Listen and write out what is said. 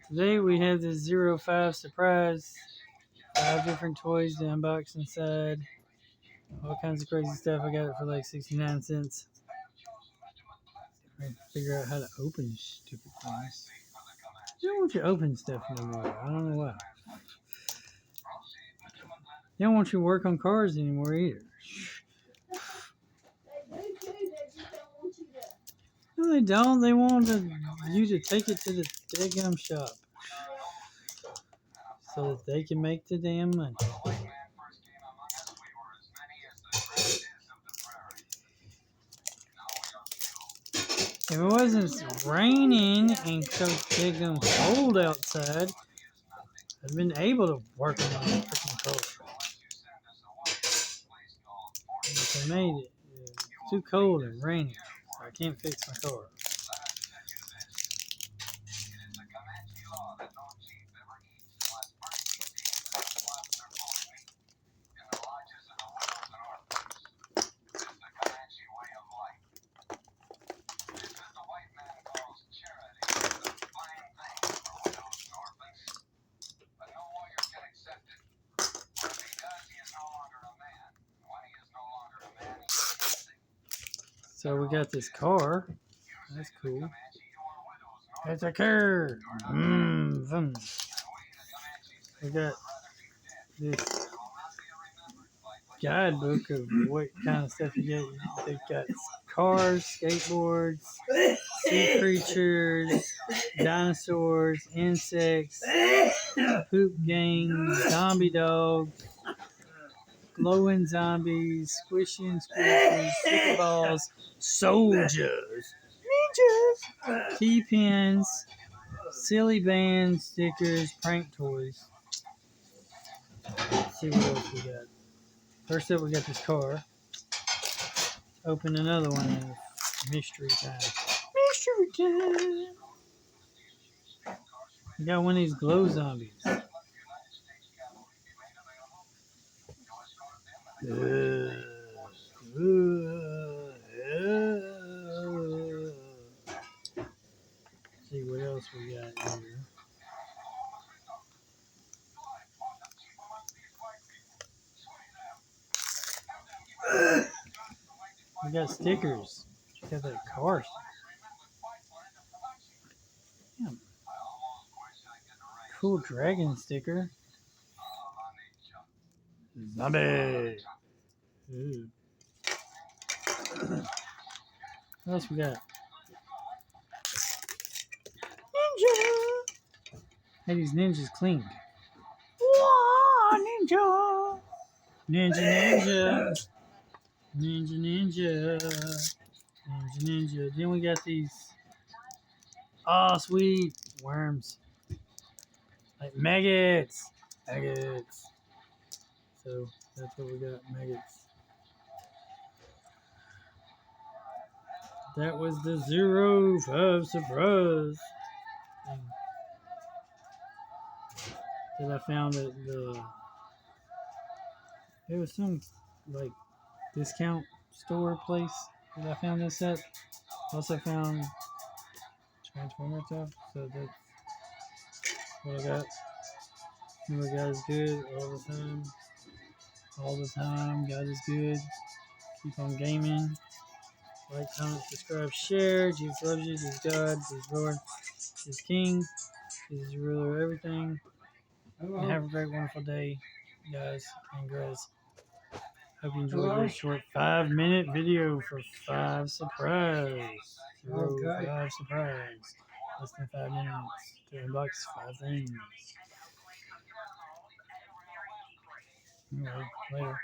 Today we have the 05 surprise. 5 different toys to unbox inside. All kinds of crazy stuff. I got it for like 69 cents. Trying to figure out how to open stupid things. They don't want you to open stuff no more. I don't know why. They don't want you to work on cars anymore either. No, they don't. They want you to take it to the daggum shop so that they can make the damn money. If it wasn't raining and so daggum cold outside, I'd been able to work on my freaking car. But they made it too cold and rainy, so I can't fix my car. So we got this car. That's cool. It's a car. Fun. We got this guidebook of what kind of stuff you get. They got cars, skateboards, sea creatures, dinosaurs, insects, poop gang, zombie dogs, glowing zombies, squishing squishes, sticker balls, soldiers, ninjas, key pins, silly bands, stickers, prank toys. Let's see what else we got. First up, we got this car. Open another one of mystery time. Mystery time! We got one of these glow zombies. See what else we got here. We got stickers. Check out that car. Damn. Cool dragon sticker. Zombie. Ooh. What else we got? Ninja. Hey, these ninjas cleaned. Whoa, ninja. Ninja. Ninja, ninja. Ninja, ninja. Then we got these. Oh, sweet worms. Like maggots. Maggots. So that's what we got. Maggots. That was the 05 surprise thing that I found at it was some like discount store place that I found this at. Also found Transformer stuff, so that's what I got. Remember, God is good all the time. All the time, God is good. Keep on gaming. Like, comment, subscribe, share. Jesus loves you. Jesus God. Jesus Lord. Jesus King. Jesus ruler of everything. And have a great, wonderful day, guys and girls. Hope you enjoyed this short 5-minute video for 5 surprise. 05 surprise. Less than 5 minutes to unbox 5 things. Anyway, later.